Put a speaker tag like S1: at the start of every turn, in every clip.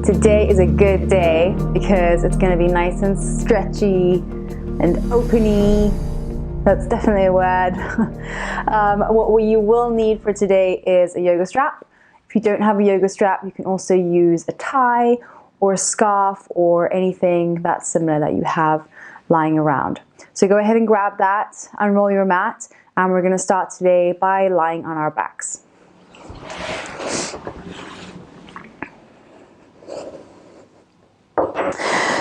S1: Today is a good day because it's going to be nice and stretchy and openy. That's definitely a word. What you will need for today is a yoga strap. If you don't have a yoga strap, you can also use a tie or a scarf or anything that's similar that you have lying around. So go ahead and grab that, unroll your mat, and we're going to start today by lying on our backs.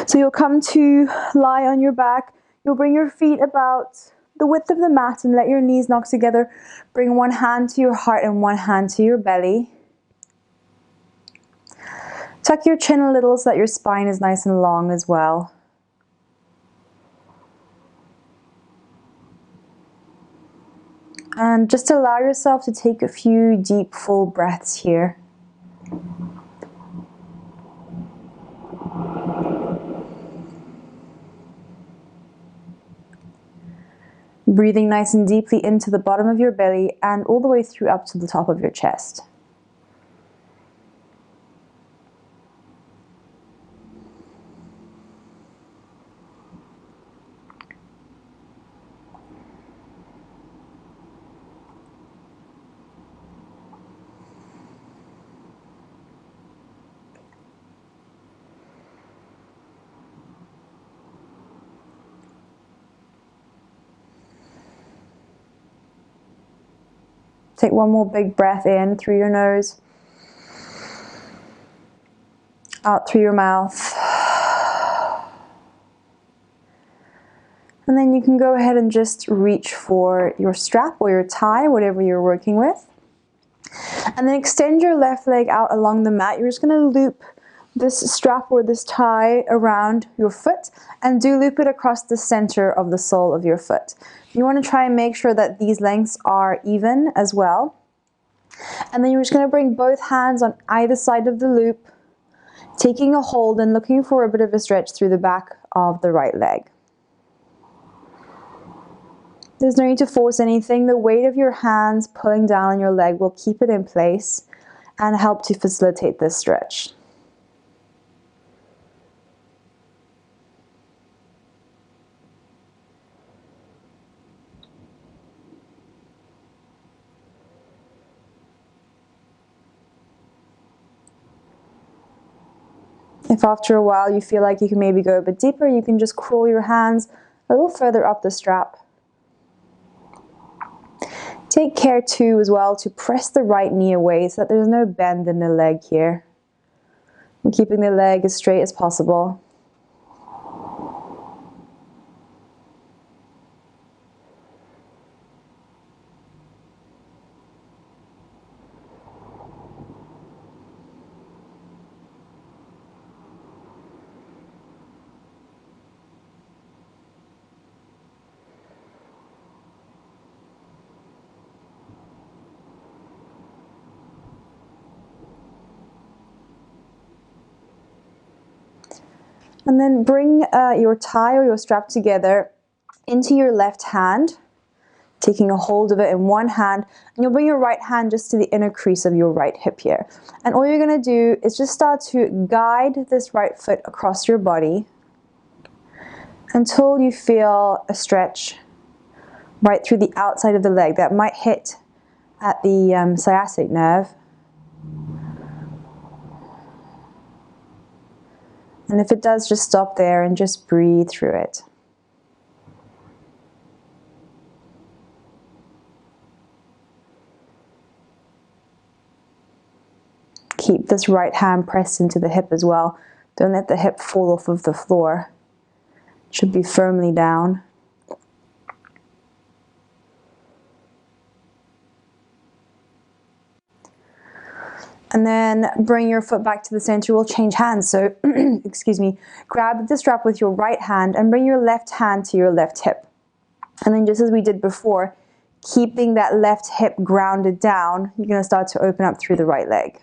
S1: So you'll come to lie on your back. You'll bring your feet about the width of the mat and let your knees knock together. Bring one hand to your heart and one hand to your belly. Tuck your chin a little so that your spine is nice and long as well. And just allow yourself to take a few deep, full breaths here. Breathing nice and deeply into the bottom of your belly and all the way through up to the top of your chest. Take one more big breath in through your nose, out through your mouth. And then you can go ahead and just reach for your strap or your tie, whatever you're working with. And then extend your left leg out along the mat. You're just going to loop this strap or this tie around your foot and do loop it across the center of the sole of your foot. You want to try and make sure that these lengths are even as well. And then you're just going to bring both hands on either side of the loop, taking a hold and looking for a bit of a stretch through the back of the right leg. There's no need to force anything. The weight of your hands pulling down on your leg will keep it in place and help to facilitate this stretch. If after a while you feel like you can maybe go a bit deeper, you can just crawl your hands a little further up the strap. Take care too as well to press the right knee away so that there's no bend in the leg here. And keeping the leg as straight as possible. And then bring your tie or your strap together into your left hand, taking a hold of it in one hand, and you'll bring your right hand just to the inner crease of your right hip here. And all you're going to do is just start to guide this right foot across your body until you feel a stretch right through the outside of the leg that might hit at the sciatic nerve. And if it does, just stop there and just breathe through it. Keep this right hand pressed into the hip as well. Don't let the hip fall off of the floor. It should be firmly down. And then bring your foot back to the center. We'll change hands. So, excuse me, grab the strap with your right hand and bring your left hand to your left hip. And then just as we did before, keeping that left hip grounded down, you're going to start to open up through the right leg.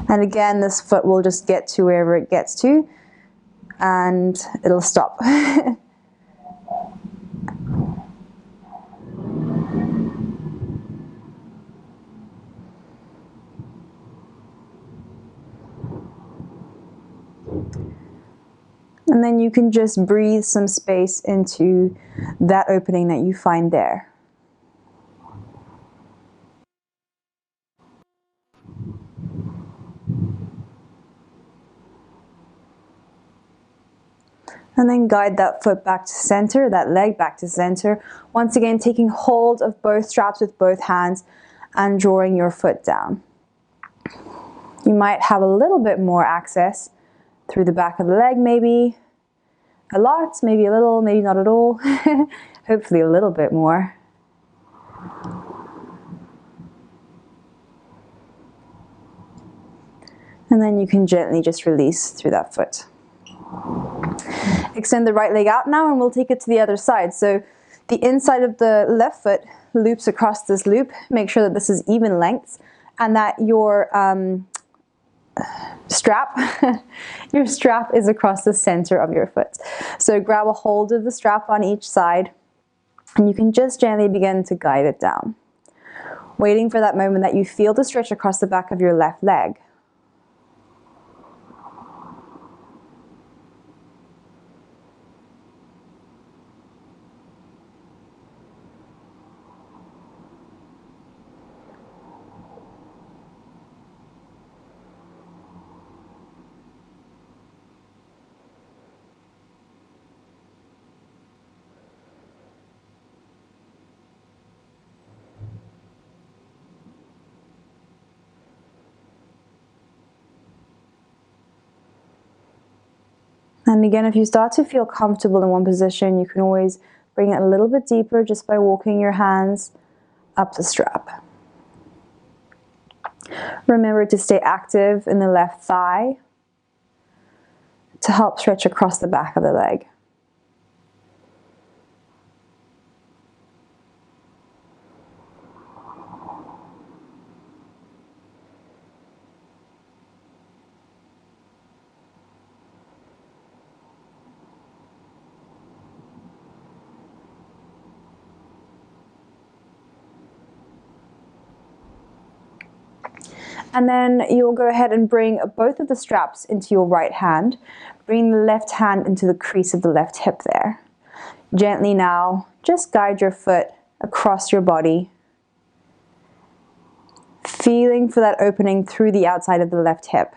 S1: And again, this foot will just get to wherever it gets to, and it'll stop. And then you can just breathe some space into that opening that you find there. And then guide that foot back to center, that leg back to center. Once again, taking hold of both straps with both hands and drawing your foot down. You might have a little bit more access through the back of the leg, maybe a lot, maybe a little, maybe not at all. Hopefully a little bit more. And then you can gently just release through that foot. Extend the right leg out now and we'll take it to the other side. So the inside of the left foot loops across this loop. Make sure that this is even lengths and that your strap is across the center of your foot. So grab a hold of the strap on each side and you can just gently begin to guide it down. Waiting for that moment that you feel the stretch across the back of your left leg. And again, if you start to feel comfortable in one position, you can always bring it a little bit deeper just by walking your hands up the strap. Remember to stay active in the left thigh to help stretch across the back of the leg. And then you'll go ahead and bring both of the straps into your right hand. Bring the left hand into the crease of the left hip there. Gently now, just guide your foot across your body. Feeling for that opening through the outside of the left hip.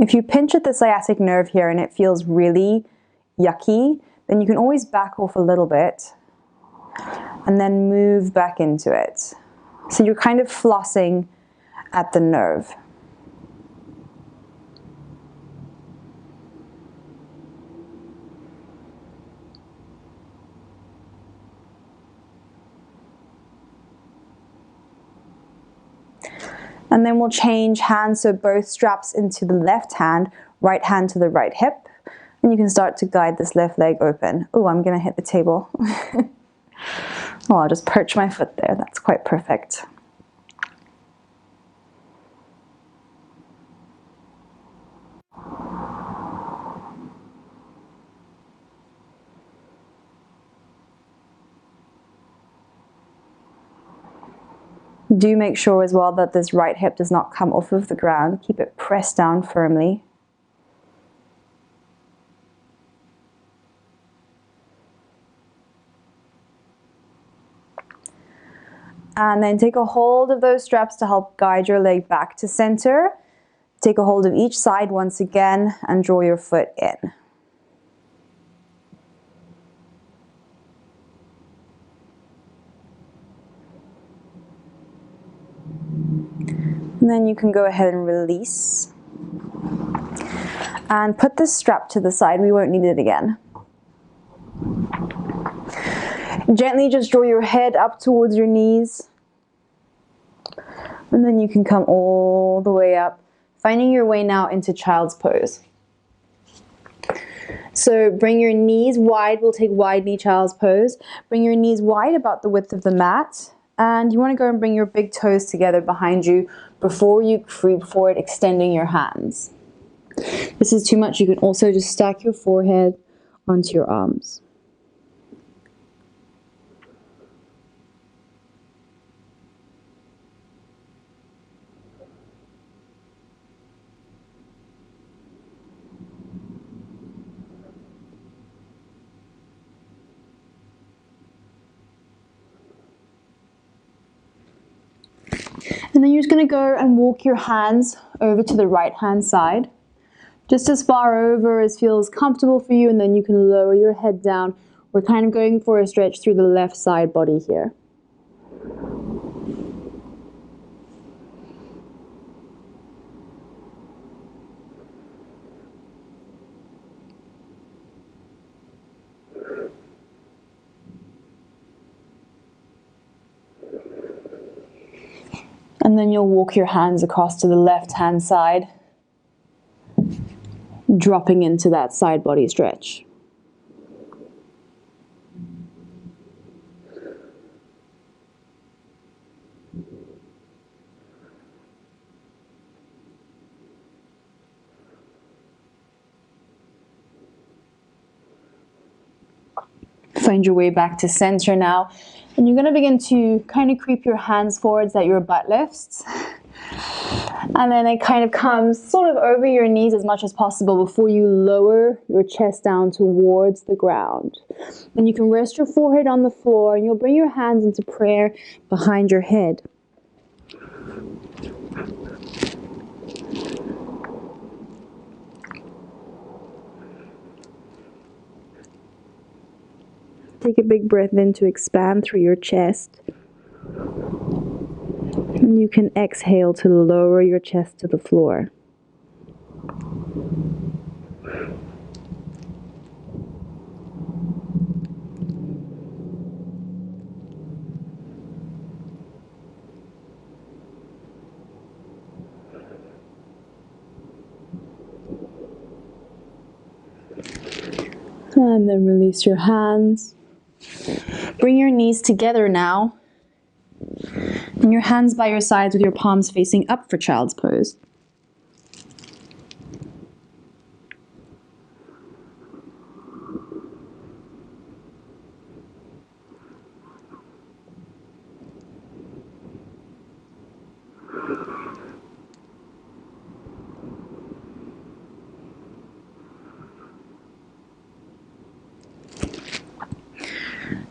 S1: If you pinch at the sciatic nerve here and it feels really yucky, then you can always back off a little bit and then move back into it. So you're kind of flossing at the nerve. And then we'll change hands, so both straps into the left hand, right hand to the right hip. And you can start to guide this left leg open. Oh, I'm gonna hit the table. Oh, I'll just perch my foot there. That's quite perfect. Do make sure as well that this right hip does not come off of the ground. Keep it pressed down firmly. And then take a hold of those straps to help guide your leg back to center. Take a hold of each side once again and draw your foot in. And then you can go ahead and release. And put this strap to the side, we won't need it again. Gently just draw your head up towards your knees. And then you can come all the way up, finding your way now into child's pose. So bring your knees wide, we'll take wide knee child's pose. Bring your knees wide about the width of the mat. And you want to go and bring your big toes together behind you before you creep forward, extending your hands. If this is too much, you can also just stack your forehead onto your arms. And then you're just going to go and walk your hands over to the right hand side. Just as far over as feels comfortable for you, and then you can lower your head down. We're kind of going for a stretch through the left side body here. And then you'll walk your hands across to the left hand side, dropping into that side body stretch. Find your way back to center now. And you're going to begin to kind of creep your hands forwards that your butt lifts. And then it kind of comes sort of over your knees as much as possible before you lower your chest down towards the ground. Then you can rest your forehead on the floor and you'll bring your hands into prayer behind your head. Take a big breath in to expand through your chest. And you can exhale to lower your chest to the floor. And then release your hands. Bring your knees together now. And your hands by your sides with your palms facing up for child's pose.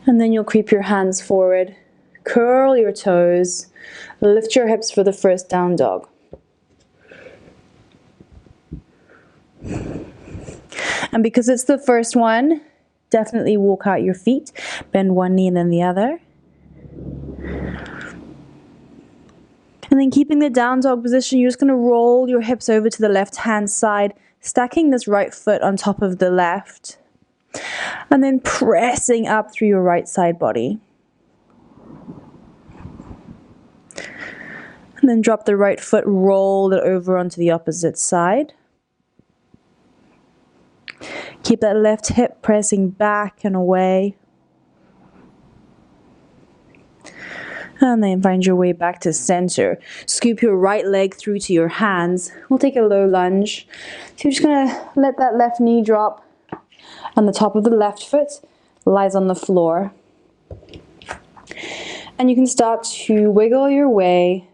S1: And then you'll creep your hands forward, curl your toes, lift your hips for the first down dog. And because it's the first one, definitely walk out your feet, bend one knee and then the other. And then keeping the down dog position, you're just going to roll your hips over to the left hand side, stacking this right foot on top of the left. And then pressing up through your right side body. And then drop the right foot, roll it over onto the opposite side. Keep that left hip pressing back and away. And then find your way back to center. Scoop your right leg through to your hands. We'll take a low lunge. So you're just going to let that left knee drop. On the top of the left foot lies on the floor. And you can start to wiggle your way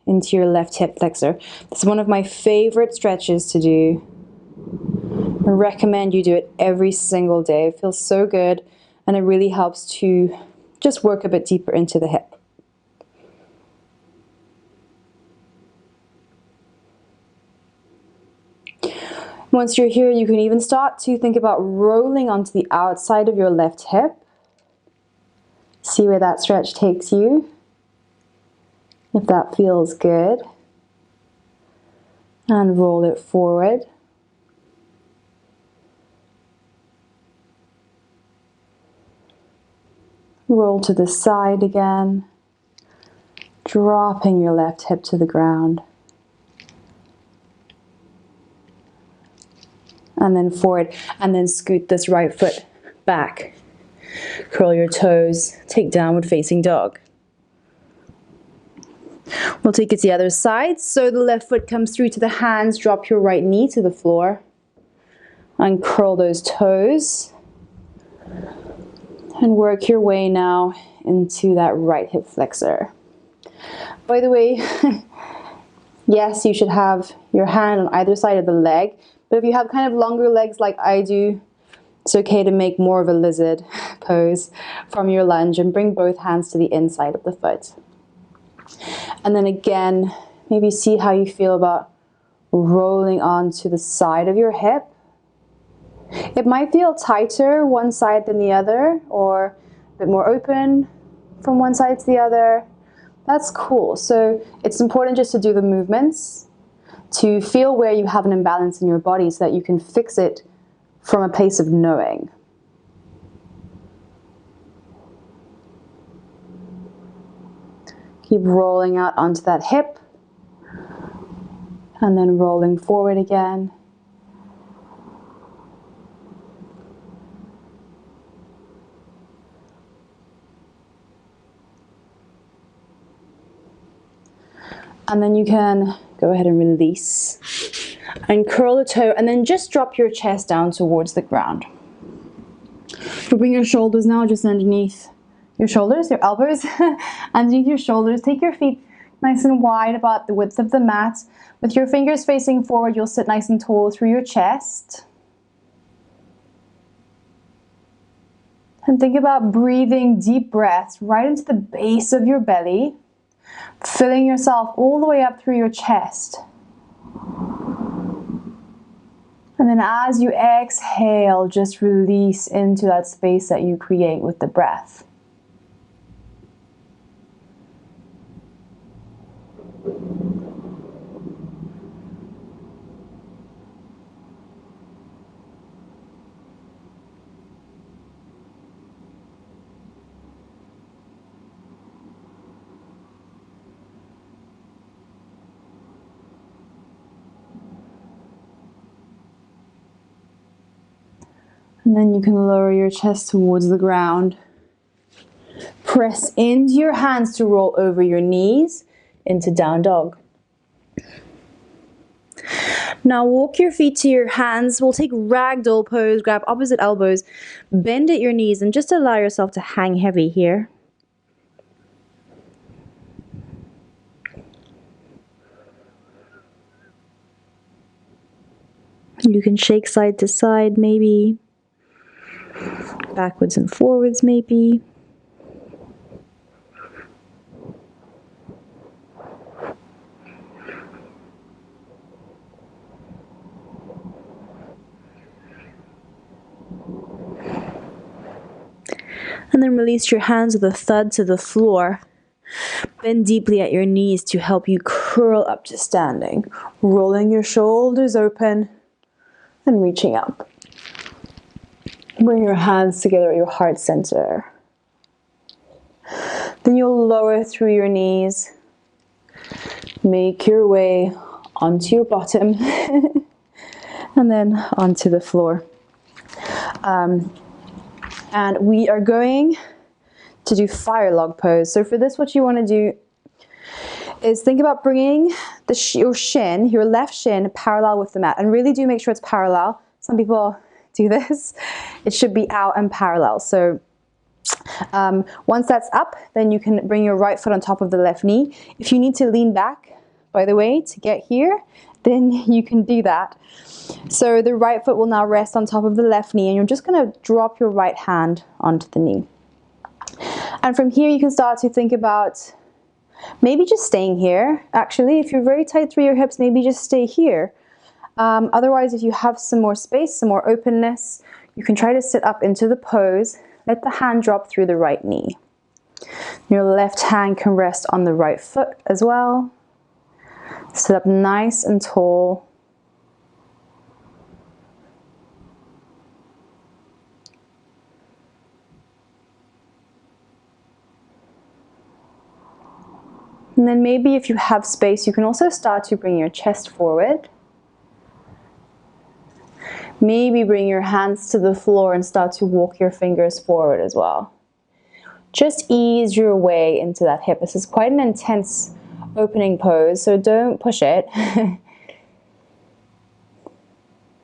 S1: into your left hip flexor. This is one of my favorite stretches to do. I recommend you do it every single day. It feels so good and it really helps to just work a bit deeper into the hip. Once you're here, you can even start to think about rolling onto the outside of your left hip. See where that stretch takes you, if that feels good. And roll it forward. Roll to the side again, dropping your left hip to the ground. And then forward, and then scoot this right foot back. Curl your toes, take downward facing dog. We'll take it to the other side. So the left foot comes through to the hands, drop your right knee to the floor. And curl those toes. And work your way now into that right hip flexor. By the way, yes, you should have your hand on either side of the leg. But if you have kind of longer legs like I do, it's okay to make more of a lizard pose from your lunge and bring both hands to the inside of the foot. And then again, maybe see how you feel about rolling onto the side of your hip. It might feel tighter one side than the other, or a bit more open from one side to the other. That's cool. So it's important just to do the movements, to feel where you have an imbalance in your body so that you can fix it from a place of knowing. Keep rolling out onto that hip, and then rolling forward again. And then you can go ahead and release and curl the toe, and then just drop your chest down towards the ground. So bring your shoulders now just underneath your shoulders, your elbows, underneath your shoulders. Take your feet nice and wide, about the width of the mat. With your fingers facing forward, you'll sit nice and tall through your chest. And think about breathing deep breaths right into the base of your belly, filling yourself all the way up through your chest. And then as you exhale, just release into that space that you create with the breath. And then you can lower your chest towards the ground. Press into your hands to roll over your knees into down dog. Now walk your feet to your hands. We'll take ragdoll pose, grab opposite elbows, bend at your knees, and just allow yourself to hang heavy here. You can shake side to side maybe. Backwards and forwards maybe. And then release your hands with a thud to the floor. Bend deeply at your knees to help you curl up to standing. Rolling your shoulders open and reaching up. Bring your hands together at your heart center. Then you'll lower through your knees. Make your way onto your bottom and then onto the floor. And we are going to do fire log pose. So for this, what you want to do is think about bringing your left shin parallel with the mat, and really do make sure it's parallel. Some people do this. It should be out and parallel. So once that's up, then you can bring your right foot on top of the left knee. If you need to lean back, by the way, to get here, then you can do that. So the right foot will now rest on top of the left knee, and you're just going to drop your right hand onto the knee. And from here, you can start to think about maybe just staying here. Actually, if you're very tight through your hips, maybe just stay here. Otherwise, if you have some more space, some more openness, you can try to sit up into the pose. Let the hand drop through the right knee. Your left hand can rest on the right foot as well. Sit up nice and tall. And then maybe if you have space, you can also start to bring your chest forward. Maybe bring your hands to the floor and start to walk your fingers forward as well. Just ease your way into that hip. This is quite an intense opening pose, so don't push it.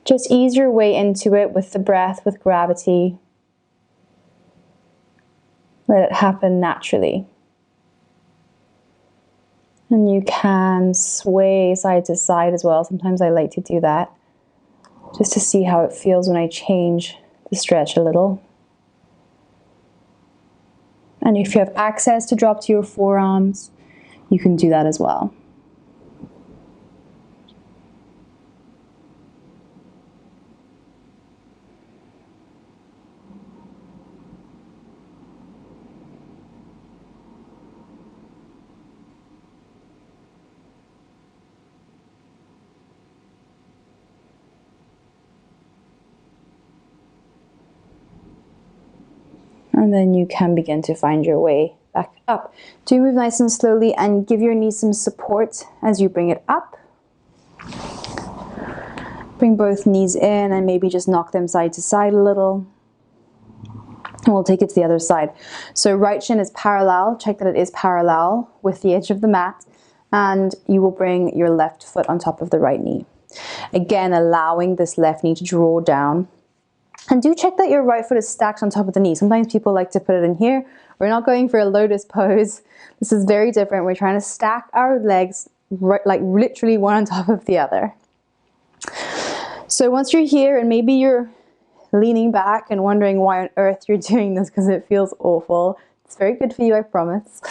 S1: Just ease your way into it with the breath, with gravity. Let it happen naturally. And you can sway side to side as well. Sometimes I like to do that, just to see how it feels when I change the stretch a little. And if you have access to drop to your forearms, you can do that as well. And then you can begin to find your way back up. Do move nice and slowly and give your knees some support as you bring it up. Bring both knees in and maybe just knock them side to side a little. And we'll take it to the other side. So right shin is parallel. Check that it is parallel with the edge of the mat. And you will bring your left foot on top of the right knee. Again, allowing this left knee to draw down. And do check that your right foot is stacked on top of the knee. Sometimes people like to put it in here. We're not going for a lotus pose. This is very different. We're trying to stack our legs like literally one on top of the other. So once you're here and maybe you're leaning back and wondering why on earth you're doing this because it feels awful. It's very good for you, I promise.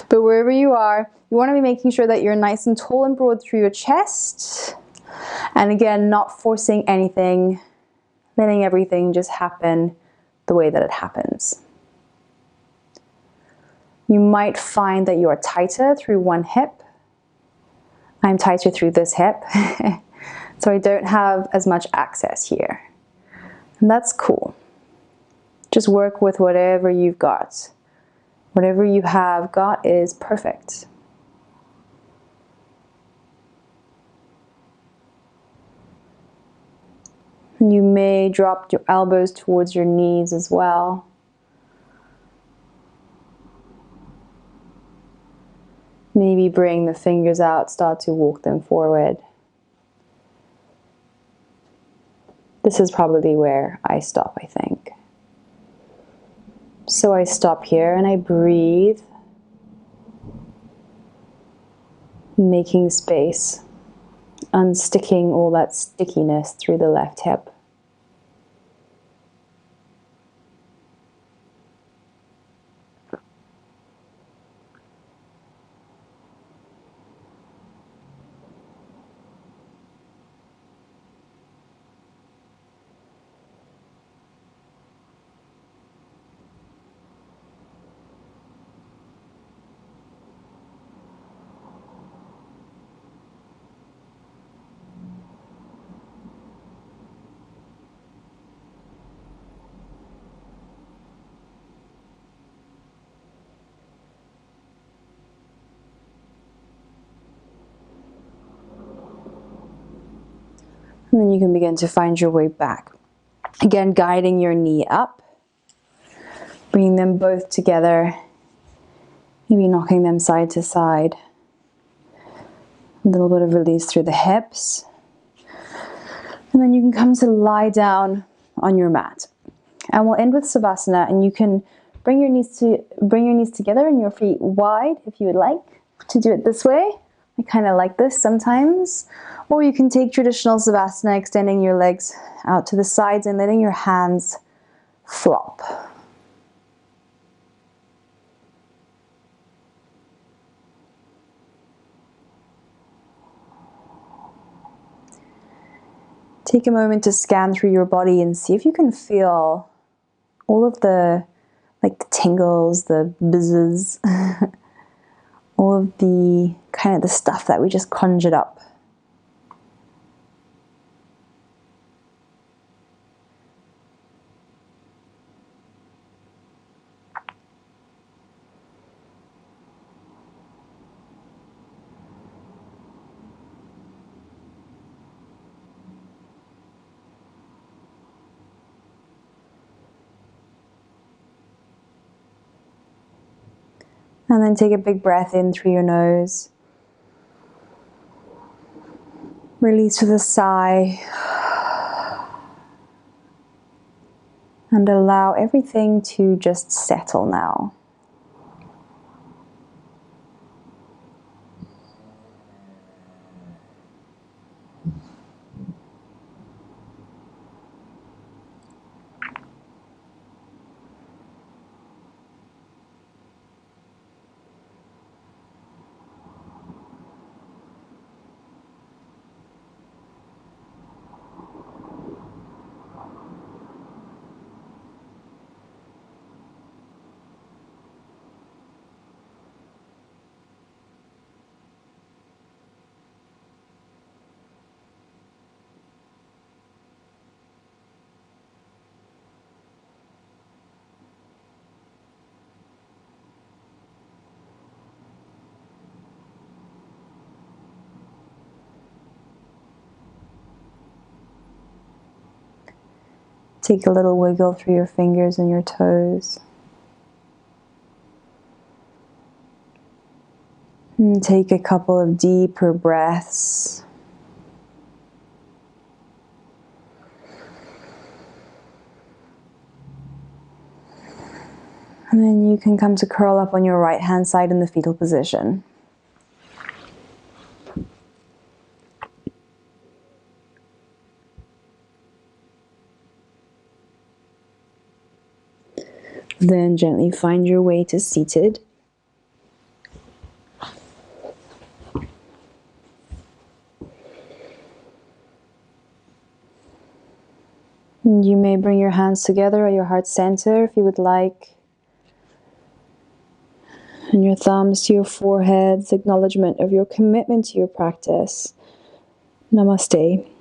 S1: But wherever you are, you want to be making sure that you're nice and tall and broad through your chest. And again, not forcing anything. Letting everything just happen the way that it happens. You might find that you are tighter through one hip. I'm tighter through this hip. So I don't have as much access here. And that's cool. Just work with whatever you've got. Whatever you have got is perfect. You may drop your elbows towards your knees as well. Maybe bring the fingers out, start to walk them forward. This is probably where I stop, I think. So I stop here and I breathe, making space, unsticking all that stickiness through the left hip. And then you can begin to find your way back. Again, guiding your knee up. Bringing them both together. Maybe knocking them side to side. A little bit of release through the hips. And then you can come to lie down on your mat. And we'll end with Savasana, and you can bring your knees together and your feet wide if you would like to do it this way. I kind of like this sometimes. Or you can take traditional Savasana, extending your legs out to the sides and letting your hands flop. Take a moment to scan through your body and see if you can feel all of the tingles, the buzzes, all of the kind of the stuff that we just conjured up. And then take a big breath in through your nose. Release with a sigh. And allow everything to just settle now. Take a little wiggle through your fingers and your toes. And take a couple of deeper breaths. And then you can come to curl up on your right hand side in the fetal position. Then gently find your way to seated. And you may bring your hands together at your heart center if you would like. And your thumbs to your foreheads, acknowledgement of your commitment to your practice. Namaste.